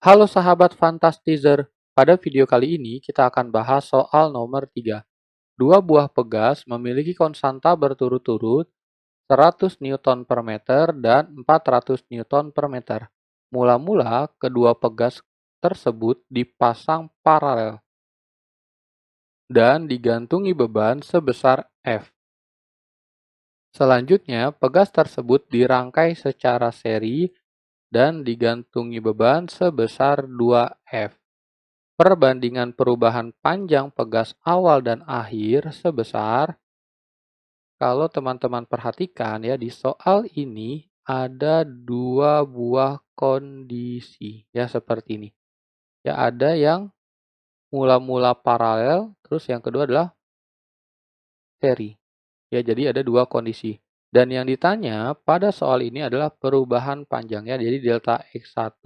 Halo sahabat Fantastizer, pada video kali ini kita akan bahas soal nomor 3. Dua buah pegas memiliki konstanta berturut-turut 100 Newton per meter dan 400 Newton per meter. Mula-mula kedua pegas tersebut dipasang paralel dan digantungi beban sebesar F. Selanjutnya, pegas tersebut dirangkai secara seri dan digantungi beban sebesar 2F. Perbandingan perubahan panjang pegas awal dan akhir sebesar, kalau teman-teman perhatikan ya di soal ini ada dua buah kondisi ya seperti ini. Ya ada yang mula-mula paralel, terus yang kedua adalah seri. Ya jadi ada dua kondisi. Dan yang ditanya pada soal ini adalah perubahan panjangnya. Jadi delta X1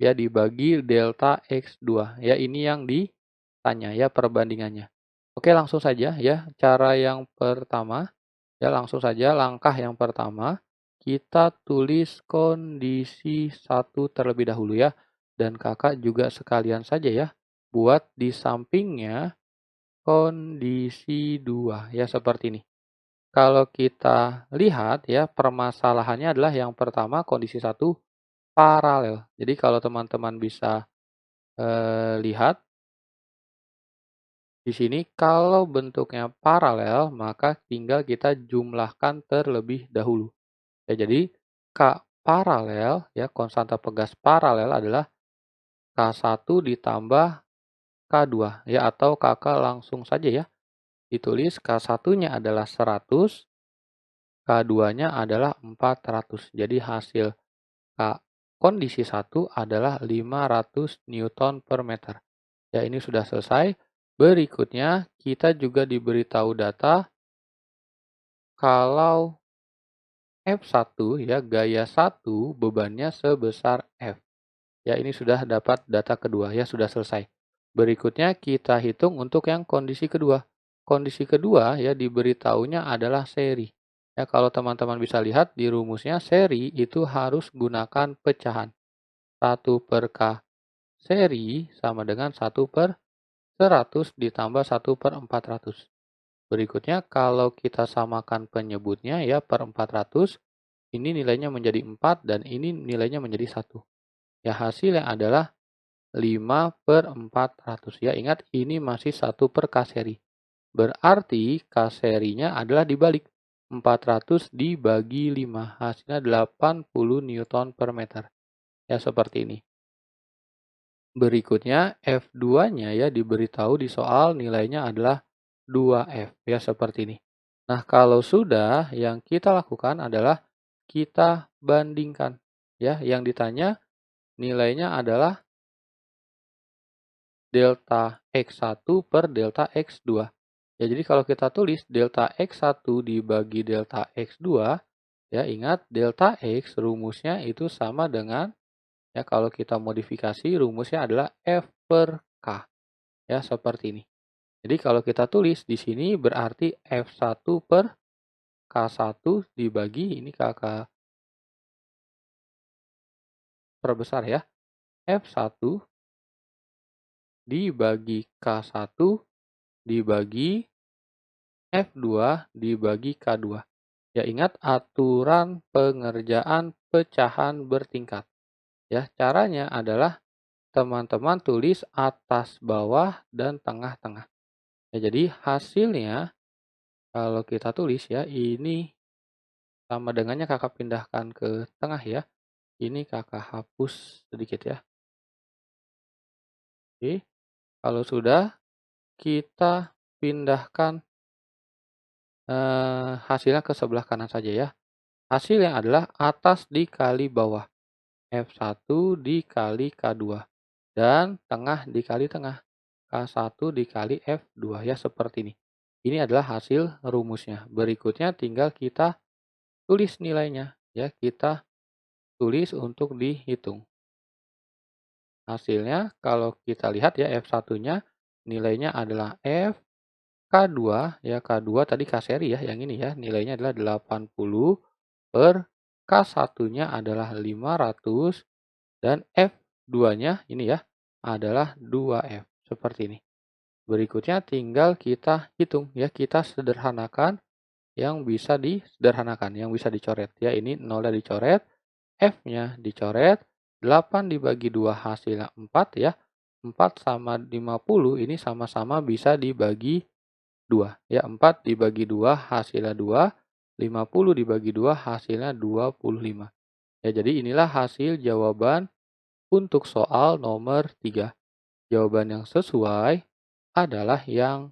ya dibagi delta X2. Ya ini yang ditanya ya perbandingannya. Oke, langsung saja ya. Cara yang pertama, ya langsung saja langkah yang pertama, kita tulis kondisi 1 terlebih dahulu ya. Dan kakak juga sekalian saja ya, buat di sampingnya kondisi 2 ya seperti ini. Kalau kita lihat ya, permasalahannya adalah yang pertama kondisi 1 paralel. Jadi kalau teman-teman bisa lihat di sini kalau bentuknya paralel, maka tinggal kita jumlahkan terlebih dahulu. Ya, jadi K paralel, ya konstanta pegas paralel adalah K1 ditambah K2, ya atau kakak langsung saja ya, ditulis K1-nya adalah 100, K2-nya adalah 400. Jadi hasil K kondisi 1 adalah 500 Newton per meter. Ya, ini sudah selesai. Berikutnya, kita juga diberitahu data kalau F1 ya gaya 1 bebannya sebesar F. Ya, ini sudah dapat data kedua ya, sudah selesai. Berikutnya kita hitung untuk yang kondisi kedua. Kondisi kedua ya diberitahunya adalah seri. Ya, kalau teman-teman bisa lihat di rumusnya seri itu harus gunakan pecahan. 1 per K seri sama dengan 1 per 100 ditambah 1 per 400. Berikutnya kalau kita samakan penyebutnya ya per 400, ini nilainya menjadi 4 dan ini nilainya menjadi 1. Ya hasilnya adalah 5 per 400. Ya ingat ini masih 1 per K seri. Berarti K serinya adalah dibalik. 400 dibagi 5. Hasilnya 80 Newton per meter. Ya seperti ini. Berikutnya F2-nya ya diberitahu di soal nilainya adalah 2F ya seperti ini. Nah, kalau sudah yang kita lakukan adalah kita bandingkan ya. Yang ditanya nilainya adalah delta X1 per delta X2. Ya, jadi kalau kita tulis delta X1 dibagi delta X2, ya ingat delta X rumusnya itu sama dengan ya kalau kita modifikasi rumusnya adalah F per K. Ya, seperti ini. Jadi kalau kita tulis di sini berarti F1 per K1 dibagi ini KK perbesar ya. F1 dibagi K1 dibagi F2 dibagi K2. Ya ingat aturan pengerjaan pecahan bertingkat. Ya, caranya adalah teman-teman tulis atas bawah dan tengah-tengah. Ya, jadi hasilnya kalau kita tulis ya ini sama dengannya kakak pindahkan ke tengah ya. Ini kakak hapus sedikit ya. Oke, kalau sudah kita pindahkan hasilnya ke sebelah kanan saja ya. Hasilnya adalah atas dikali bawah. F1 dikali K2. Dan tengah dikali tengah. K1 dikali F2 ya seperti ini. Ini adalah hasil rumusnya. Berikutnya tinggal kita tulis nilainya. Ya, kita tulis untuk dihitung. Hasilnya kalau kita lihat ya F1-nya nilainya adalah F, K2, ya K2 tadi K seri ya, yang ini ya, nilainya adalah 80 per K1-nya adalah 500 dan F2-nya ini ya adalah 2F. Seperti ini. Berikutnya tinggal kita hitung ya, kita sederhanakan yang bisa disederhanakan, yang bisa dicoret ya. Ini nolnya dicoret, F-nya dicoret, 8 dibagi 2 hasilnya 4 ya. 4 sama 50 ini sama-sama bisa dibagi 2 ya. 4 dibagi 2 hasilnya 2, 50 dibagi 2 hasilnya 25. Ya, jadi inilah hasil jawaban untuk soal nomor 3. Jawaban yang sesuai adalah yang